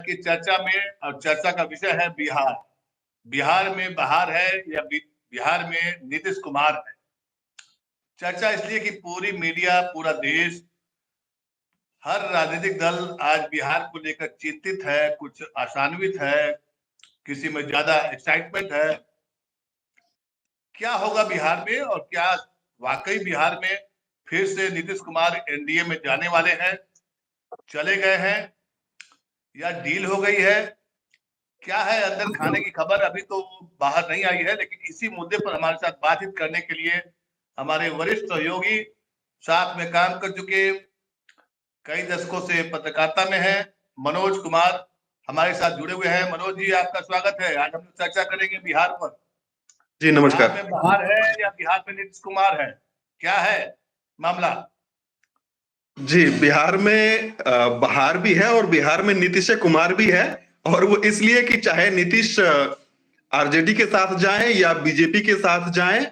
की चर्चा में, और चर्चा का विषय है बिहार। बिहार में बहार है या बिहार में नीतीश कुमार है। चर्चा इसलिए कि पूरी मीडिया, पूरा देश, हर राजनीतिक दल आज बिहार को लेकर चिंतित है, कुछ आशान्वित है, किसी में ज्यादा एक्साइटमेंट है। क्या होगा बिहार में, और क्या वाकई बिहार में फिर से नीतीश कुमार एनडीए में जाने वाले हैं, चले गए हैं, या डील हो गई है? क्या है अंदर खाने की खबर अभी तो बाहर नहीं आई है, लेकिन इसी मुद्दे पर हमारे साथ बातचीत करने के लिए हमारे वरिष्ठ सहयोगी, साथ में काम कर चुके, कई दशकों से पत्रकारिता में हैं, मनोज कुमार हमारे साथ जुड़े हुए हैं। मनोज जी, आपका स्वागत है। आज हम लोग चर्चा करेंगे बिहार पर। जी नमस्कार। बिहार में बहार है या बिहार में नीतीश कुमार है, क्या है मामला? जी, बिहार में बहार भी है और बिहार में नीतीश कुमार भी है, और वो इसलिए कि चाहे नीतीश आरजेडी के साथ जाएं या बीजेपी के साथ जाएं,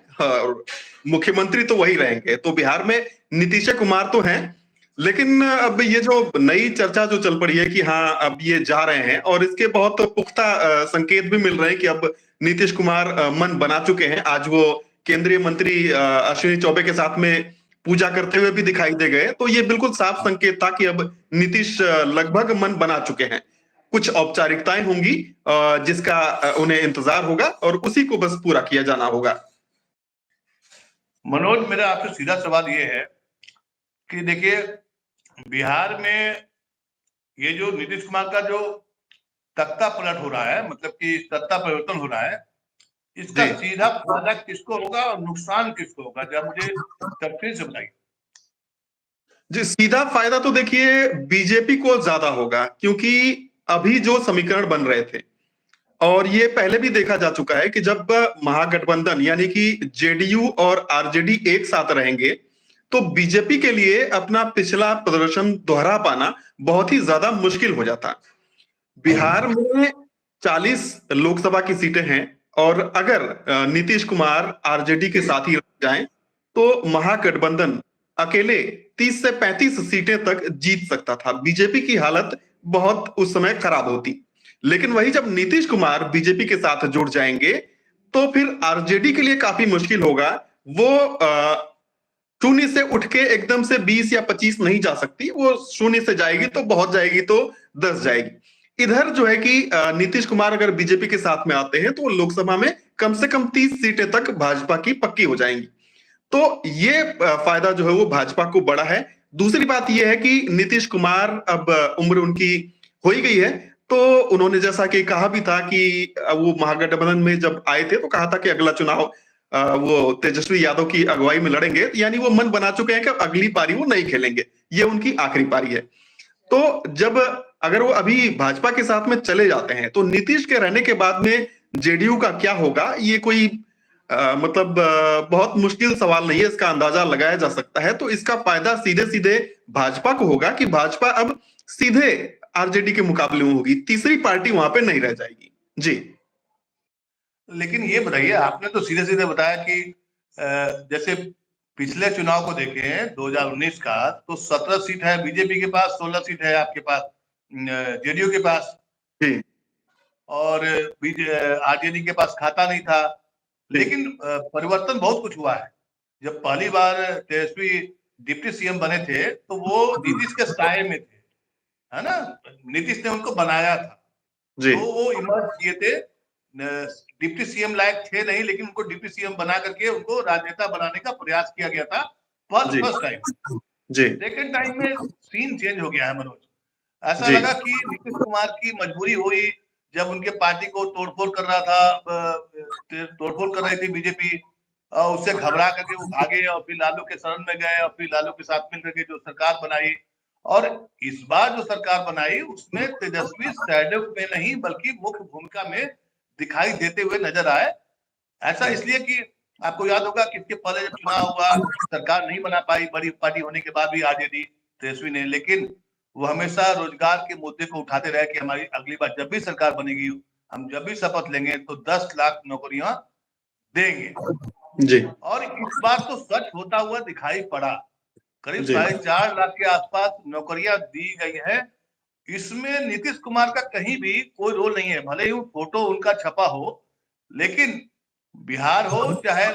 मुख्यमंत्री तो वही रहेंगे। तो बिहार में नीतीश कुमार तो हैं, लेकिन अब ये जो नई चर्चा जो चल पड़ी है कि हाँ अब ये जा रहे हैं, और इसके बहुत पुख्ता संकेत भी मिल रहे हैं कि अब नीतीश कुमार मन बना चुके हैं। आज वो केंद्रीय मंत्री अश्विनी चौबे के साथ में पूजा करते हुए भी दिखाई दे गए। तो ये बिल्कुल साफ संकेत था कि अब नीतीश लगभग मन बना चुके हैं। कुछ औपचारिकताएं होंगी जिसका उन्हें इंतजार होगा, और उसी को बस पूरा किया जाना होगा। मनोज, मेरा आपसे सीधा सवाल ये है कि देखिए, बिहार में ये जो नीतीश कुमार का जो तख्ता पलट हो रहा है, मतलब कि सत्ता परिवर्तन हो रहा है, इसका सीधा फायदा किसको होगा और नुकसान किसको होगा, जरा मुझे तफसील से बताइए। जी, सीधा फायदा तो देखिए बीजेपी को ज्यादा होगा, क्योंकि अभी जो समीकरण बन रहे थे, और ये पहले भी देखा जा चुका है कि जब महागठबंधन यानी कि जेडीयू और आरजेडी एक साथ रहेंगे, तो बीजेपी के लिए अपना पिछला प्रदर्शन दोहरा पाना बहुत ही ज्यादा मुश्किल हो जाता। बिहार में 40 लोकसभा की सीटें हैं, और अगर नीतीश कुमार आरजेडी के साथ ही रह जाएं, तो महागठबंधन अकेले 30 से 35 सीटें तक जीत सकता था। बीजेपी की हालत बहुत उस समय खराब होती। लेकिन वही जब नीतीश कुमार बीजेपी के साथ जुड़ जाएंगे, तो फिर आरजेडी के लिए काफी मुश्किल होगा। वो शून्य से उठ के एकदम से 20 या 25 नहीं जा सकती। वो शून्य से जाएगी तो बहुत जाएगी तो 10 जाएगी। इधर जो है कि नीतीश कुमार अगर बीजेपी के साथ में आते हैं, तो वो लोकसभा में कम से कम 30 सीटें तक भाजपा की पक्की हो जाएंगी। तो ये फायदा जो है वो भाजपा को बड़ा है। दूसरी बात यह है कि नीतीश कुमार अब उम्र उनकी हो ही गई है, तो उन्होंने जैसा कि कहा भी था कि वो महागठबंधन में जब आए थे तो कहा था कि अगला चुनाव वो तेजस्वी यादव की अगुवाई में लड़ेंगे। यानी वो मन बना चुके हैं कि अगली पारी वो नहीं खेलेंगे, ये उनकी आखिरी पारी है। तो जब अगर वो अभी भाजपा के साथ में चले जाते हैं, तो नीतीश के रहने के बाद में जेडीयू का क्या होगा, ये कोई मतलब बहुत मुश्किल सवाल नहीं है, इसका अंदाजा लगाया जा सकता है। तो इसका फायदा सीधे सीधे भाजपा को होगा कि भाजपा अब सीधे आरजेडी के मुकाबले में होगी, तीसरी पार्टी वहां पे नहीं रह जाएगी। जी, लेकिन ये बताइए, आपने तो सीधे सीधे बताया कि जैसे पिछले चुनाव को देखें 2019 का, तो 17 सीट है बीजेपी के पास, 16 सीट है आपके पास जेडीयू के पास, जी, और आरजेडी के पास खाता नहीं था। लेकिन परिवर्तन बहुत कुछ हुआ है। जब पहली बार तेजस्वी डिप्टी सीएम बने थे, तो वो नीतीश के साए में थे, है ना? नीतीश ने उनको बनाया था, जी, तो वो इमर्ज किए थे। डिप्टी सीएम लायक थे नहीं, लेकिन उनको डिप्टी सीएम बना करके उनको राजनेता बनाने का प्रयास किया गया था फर्स्ट टाइम। जी, सेकेंड टाइम में सीन चेंज हो गया है मनोज। ऐसा जी, लगा कि नीतीश कुमार की मजबूरी हुई, जब उनके पार्टी को तोड़फोड़ कर रहा था, तोड़फोड़ कर रही थी बीजेपी, उससे घबरा करके वो भागे और फिर लालू के शरण में गए, और फिर लालू के साथ मिल करके जो सरकार बनाई। और इस बार जो सरकार बनाई, उसमें तेजस्वी शैडो में नहीं बल्कि मुख्य भूमिका में दिखाई देते हुए नजर आए। ऐसा इसलिए कि आपको याद होगा कि इसके पहले जब चुनाव हुआ, सरकार नहीं बना पाई, बड़ी पार्टी होने के बाद भी आरजेडी, तेजस्वी ने, लेकिन वो हमेशा रोजगार के मुद्दे को उठाते रहे कि हमारी अगली बार जब भी सरकार बनेगी, हम जब भी शपथ लेंगे तो 10 लाख नौकरियां देंगे। जी, और इस बार तो सच होता हुआ दिखाई पड़ा। करीब जी, 4.5 लाख के आसपास नौकरियां दी गई हैं। इसमें नीतीश कुमार का कहीं भी कोई रोल नहीं है। भले ही वो फोटो उनका छपा हो, लेकिन बिहार हो चाहे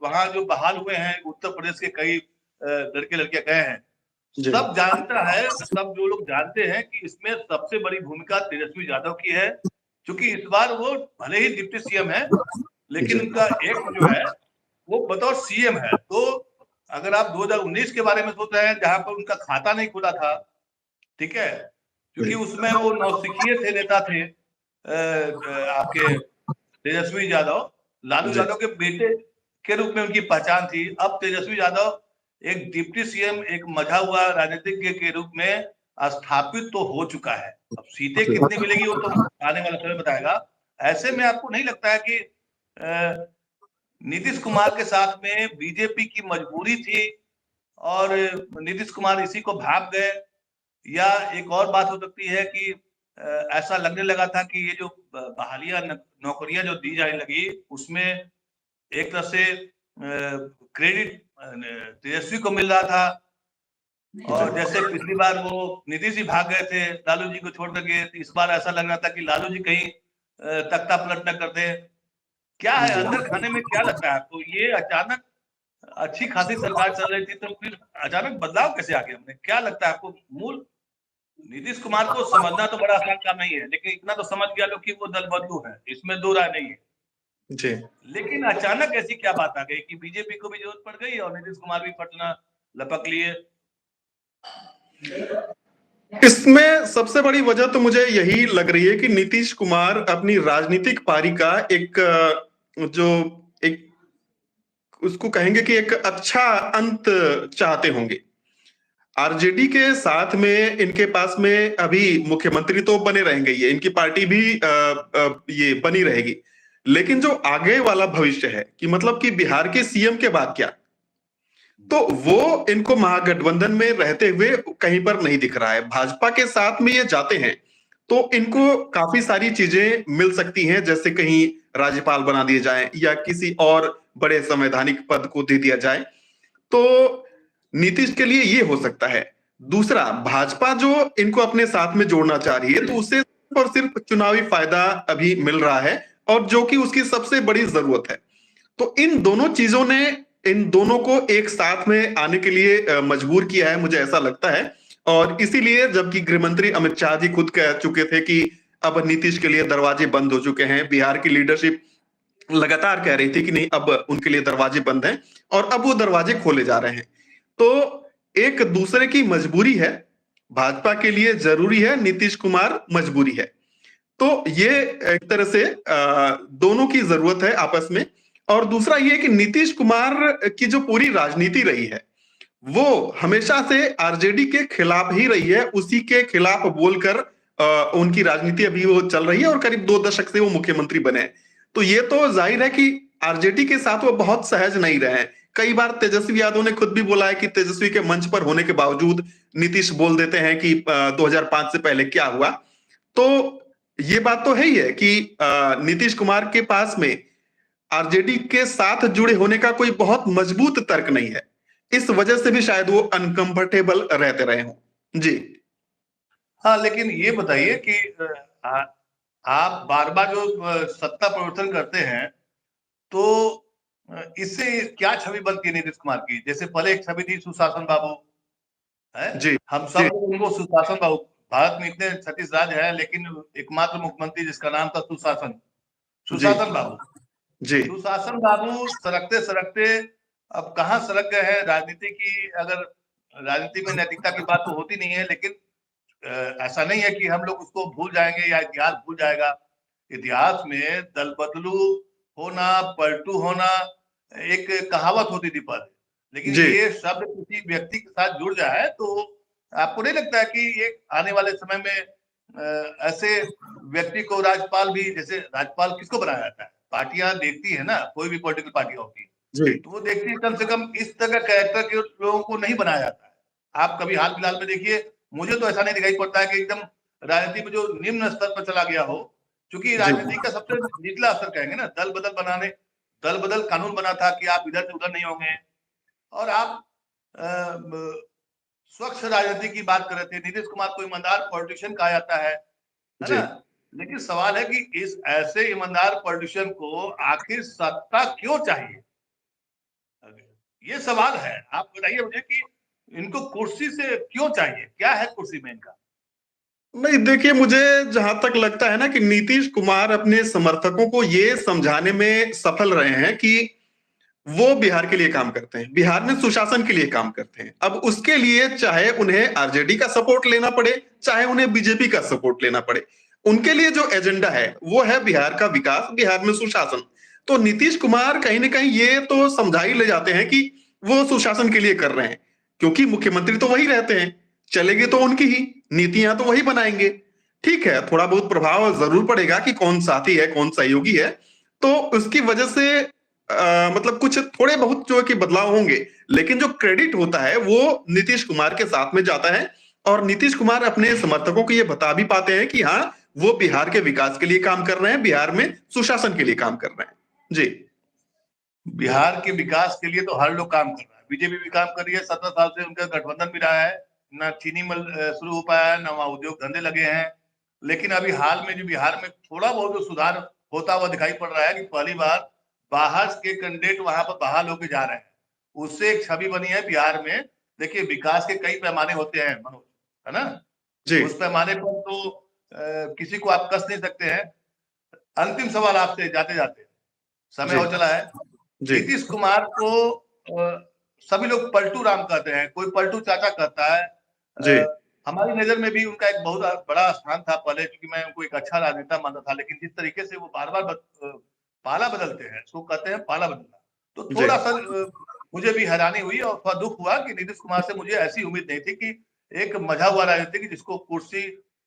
वहां जो बहाल हुए हैं उत्तर प्रदेश के कई लड़के लड़कियां गए हैं, सब जानता है, सब जो लोग जानते हैं कि इसमें सबसे बड़ी भूमिका तेजस्वी यादव की है, क्योंकि इस बार वो भले ही डिप्टी सीएम है, लेकिन उनका एक जो है वो बतौर सीएम है। तो अगर आप 2019 के बारे में सोच रहे हैं जहां पर उनका खाता नहीं खुला था, ठीक है, क्योंकि उसमें वो नौसिखिए थे, नेता थे आपके तेजस्वी यादव, लालू यादव के बेटे के रूप में उनकी पहचान थी। अब तेजस्वी यादव एक डिप्टी सीएम, एक मझा हुआ राजनीतिज्ञ के रूप में स्थापित तो हो चुका है। अब सीटें कितनी मिलेगी वो तो आने वाला समय बताएगा। ऐसे में आपको नहीं लगता है कि नीतीश कुमार के साथ में बीजेपी की मजबूरी थी और नीतीश कुमार इसी को भाग गए? या एक और बात हो सकती है कि ऐसा लगने लगा था कि ये जो बहालियां नौकरियां जो दी जाने लगी, उसमें एक तरह से क्रेडिट तेजस्वी को मिल रहा था, और जैसे पिछली बार वो नीतीश जी भाग गए थे लालू जी को छोड़ करके, इस बार ऐसा लग रहा था कि लालू जी कहीं तख्ता पलट न कर दे। क्या है अंदर खाने में, क्या लगता है आपको? ये अचानक अच्छी खासी सरकार चल रही थी तो फिर अचानक बदलाव कैसे आ गया? हमने क्या लगता है आपको? मूल नीतीश कुमार को समझना तो बड़ा आसान काम नहीं है, लेकिन इतना तो समझ गया लोग कि वो दल बदलू है, इसमें दो राय नहीं है जी। लेकिन अचानक ऐसी क्या बात आ गई कि बीजेपी को भी जरूरत पड़ गई और नीतीश कुमार भी पटना लपक लिए? इसमें सबसे बड़ी वजह तो मुझे यही लग रही है कि नीतीश कुमार अपनी राजनीतिक पारी का एक जो एक उसको कहेंगे कि एक अच्छा अंत चाहते होंगे। आरजेडी के साथ में इनके पास में अभी मुख्यमंत्री तो बने रहेंगे, ये इनकी पार्टी भी ये बनी रहेगी, लेकिन जो आगे वाला भविष्य है कि मतलब कि बिहार के सीएम के बाद क्या, तो वो इनको महागठबंधन में रहते हुए कहीं पर नहीं दिख रहा है। भाजपा के साथ में ये जाते हैं तो इनको काफी सारी चीजें मिल सकती हैं, जैसे कहीं राज्यपाल बना दिए जाए या किसी और बड़े संवैधानिक पद को दे दिया जाए, तो नीतीश के लिए ये हो सकता है। दूसरा, भाजपा जो इनको अपने साथ में जोड़ना चाह रही है तो उसे सिर्फ और सिर्फ चुनावी फायदा अभी मिल रहा है, और जो कि उसकी सबसे बड़ी जरूरत है। तो इन दोनों चीजों ने इन दोनों को एक साथ में आने के लिए मजबूर किया है, मुझे ऐसा लगता है। और इसीलिए जबकि गृहमंत्री अमित शाह जी खुद कह चुके थे कि अब नीतीश के लिए दरवाजे बंद हो चुके हैं, बिहार की लीडरशिप लगातार कह रही थी कि नहीं अब उनके लिए दरवाजे बंद हैं, और अब वो दरवाजे खोले जा रहे हैं। तो एक दूसरे की मजबूरी है, भाजपा के लिए जरूरी है, नीतीश कुमार मजबूरी है। तो ये एक तरह से दोनों की जरूरत है आपस में। और दूसरा ये कि नीतीश कुमार की जो पूरी राजनीति रही है वो हमेशा से आरजेडी के खिलाफ ही रही है, उसी के खिलाफ बोलकर उनकी राजनीति अभी वो चल रही है, और करीब 2 दशक से वो मुख्यमंत्री बने। तो ये तो जाहिर है कि आरजेडी के साथ वो बहुत सहज नहीं रहे हैं। कई बार तेजस्वी यादव ने खुद भी बोला है कि तेजस्वी के मंच पर होने के बावजूद नीतीश बोल देते हैं कि 2005 से पहले क्या हुआ। तो ये बात तो है ही है कि नीतीश कुमार के पास में आरजेडी के साथ जुड़े होने का कोई बहुत मजबूत तर्क नहीं है, इस वजह से भी शायद वो अनकंफर्टेबल रहते रहे हों। जी हाँ, लेकिन ये बताइए कि आप बार बार जो सत्ता परिवर्तन करते हैं तो इससे क्या छवि बनती है नीतीश कुमार की? जैसे पहले एक छवि थी सुशासन बाबू, है, जी हम सब लोग उनको सुशासन बाबू, भारत में इतने 36 राज्य हैं लेकिन एकमात्र मुख्यमंत्री जिसका नाम था सुशासन, सुशासन बाबू। जी सुशासन बाबू सरकते सरकते अब कहाँ सरक गए हैं? राजनीति की, अगर राजनीति में नैतिकता की बात तो होती नहीं है, लेकिन ऐसा नहीं है कि हम लोग उसको भूल जाएंगे या इतिहास भूल जाएगा। इतिहास में दल बदलू होना, पलटू होना एक कहावत होती थी पहले, लेकिन जी ये शब्द किसी व्यक्ति के साथ जुड़ जाए तो आपको नहीं लगता है कि ये आने वाले समय में ऐसे व्यक्ति को राज्यपाल भी, जैसे राज्यपाल किसको बनाया जाता है? पार्टियां देखती है ना, कोई भी पॉलिटिकल पार्टी होती है जी तो वो देखती है कम से कम इस तरह का कैरेक्टर के लोगों को नहीं बनाया जाता है। आप कभी हाल फिलहाल में देखिए, मुझे तो ऐसा नहीं दिखाई पड़ता है कि एकदम राजनीति में जो निम्न स्तर पर चला गया हो, क्योंकि राजनीति का सबसे निचला स्तर कहेंगे ना, दल बदल बनाने, दल बदल कानून बना था कि आप इधर से उधर नहीं होंगे, और आप स्वच्छ राजनीति की बात कर रहे थे, नीतीश कुमार को ईमानदार पॉलिटिशियन कहा जाता है जी। ना। लेकिन सवाल है कि इस ऐसे ईमानदार पॉलिटिशियन को आखिर सत्ता क्यों चाहिए, ये सवाल है। आप बताइए मुझे कि इनको कुर्सी से क्यों चाहिए, क्या है कुर्सी में इनका? नहीं, देखिए, मुझे जहां तक लगता है ना कि नीतीश कुमार अपने समर्थकों को ये समझाने में सफल रहे हैं कि वो बिहार के लिए काम करते हैं, बिहार में सुशासन के लिए काम करते हैं। अब उसके लिए चाहे उन्हें आरजेडी का सपोर्ट लेना पड़े, चाहे उन्हें बीजेपी का सपोर्ट लेना पड़े, उनके लिए जो एजेंडा है वो है बिहार का विकास, बिहार में सुशासन। तो नीतीश कुमार कहीं ना कहीं ये तो समझा ही ले जाते हैं कि वो सुशासन के लिए कर रहे हैं, क्योंकि मुख्यमंत्री तो वही रहते हैं, चलेगी तो उनकी ही, नीतियां तो वही बनाएंगे। ठीक है, थोड़ा बहुत प्रभाव जरूर पड़ेगा कि कौन साथी है, कौन सहयोगी है, तो उसकी वजह से मतलब कुछ थोड़े बहुत जो है कि बदलाव होंगे, लेकिन जो क्रेडिट होता है वो नीतीश कुमार के साथ में जाता है। और नीतीश कुमार अपने समर्थकों को ये बता भी पाते हैं कि हाँ, वो बिहार के विकास के लिए काम कर रहे हैं, बिहार में सुशासन के लिए काम कर रहे हैं। जी। बिहार के विकास के लिए तो हर लोग काम कर रहा है, बीजेपी भी काम कर रही है, 17 साल से उनका गठबंधन भी रहा है, ना चीनी मिल शुरू हो पाया है, ना वहां उद्योग धंधे लगे हैं। लेकिन अभी हाल में जो बिहार में थोड़ा बहुत जो सुधार होता हुआ दिखाई पड़ रहा है कि पहली बार बाहर के कैंडिडेट वहां पर बहाल होकर जा रहे हैं, उससे एक छवि बनी है बिहार में। देखिए, विकास के कई पैमाने होते हैं मनोज, है ना। जी। उस पैमाने पर तो किसी को आप कस नहीं सकते हैं। अंतिम सवाल आपसे जाते जाते, समय जी। हो चला है। जी। नीतीश कुमार को सभी लोग पलटू राम कहते हैं, कोई पलटू चाचा कहता है। जी। हमारी नजर में भी उनका एक बहुत बड़ा स्थान था पहले, क्योंकि मैं उनको एक अच्छा राजनेता मानता था। लेकिन जिस तरीके से वो बार बार पाला बदलते हैं, इसको कहते हैं पाला बदलना, तो जी। थोड़ा सा मुझे भी हैरानी हुई और थोड़ा दुख हुआ कि नीतीश कुमार से मुझे ऐसी उम्मीद नहीं थी कि एक मजा हुआ राजनीतिक जिसको कुर्सी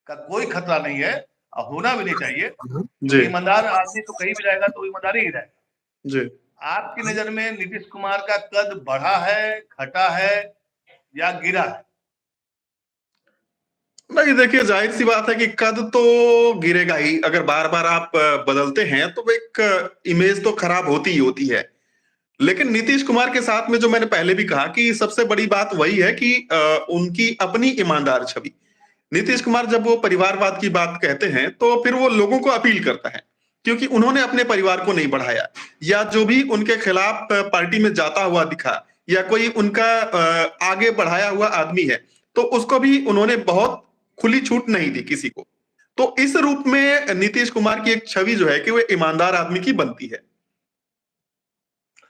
का कोई खतरा नहीं है, होना भी नहीं चाहिए, जी। क्योंकि ईमानदार आदमी तो कहीं भी रहेगा तो ईमानदारी ही रहेगा। जी। आपकी नजर में नीतीश कुमार का कद बढ़ा है, घटा है या गिरा है? नहीं, देखिए, जाहिर सी बात है कि कद तो गिरेगा ही। अगर बार बार आप बदलते हैं तो एक इमेज तो खराब होती ही होती है। लेकिन नीतीश कुमार के साथ में जो मैंने पहले भी कहा कि सबसे बड़ी बात वही है कि उनकी अपनी ईमानदार छवि। नीतीश कुमार जब वो परिवारवाद की बात कहते हैं तो फिर वो लोगों को अपील करता है, क्योंकि उन्होंने अपने परिवार को नहीं बढ़ाया, या जो भी उनके खिलाफ पार्टी में जाता हुआ दिखा या कोई उनका आगे बढ़ाया हुआ आदमी है, तो उसको भी उन्होंने बहुत खुली छूट नहीं दी किसी को। तो इस रूप में नीतीश कुमार की एक छवि जो है कि वो ईमानदार आदमी की बनती है।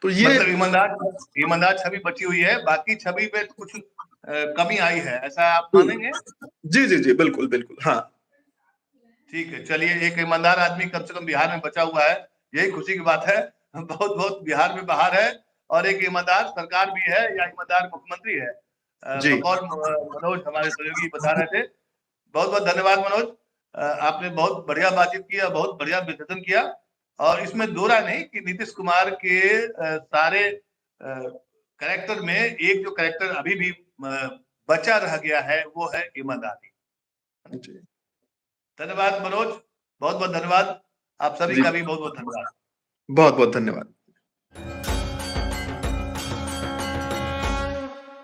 तो ये मतलब ईमानदार ईमानदार छवि बची हुई है, बाकी छवि पे कुछ कमी आई है, ऐसा आप मानेंगे? जी। जी। जी। बिल्कुल बिल्कुल। हाँ। ठीक है, चलिए, एक ईमानदार आदमी कम से कम बिहार में बचा हुआ है, यही खुशी की बात है। बहुत बहुत बिहार में बाहर है, और एक ईमानदार सरकार भी है या ईमानदार मुख्यमंत्री है। जी। बकौल मनोज हमारे सहयोगी बता रहे थे। बहुत बहुत धन्यवाद मनोज। आपने बहुत बढ़िया बातचीत किया, बहुत बढ़िया विश्लेषण किया, और इसमें दो राय नहीं कि नीतीश कुमार के सारे कैरेक्टर में एक जो कैरेक्टर अभी भी बचा रह गया है वो है ईमानदारी। जी। धन्यवाद मनोज, बहुत बहुत धन्यवाद। आप सभी जी। का भी बहुत बहुत धन्यवाद। बहुत बहुत धन्यवाद।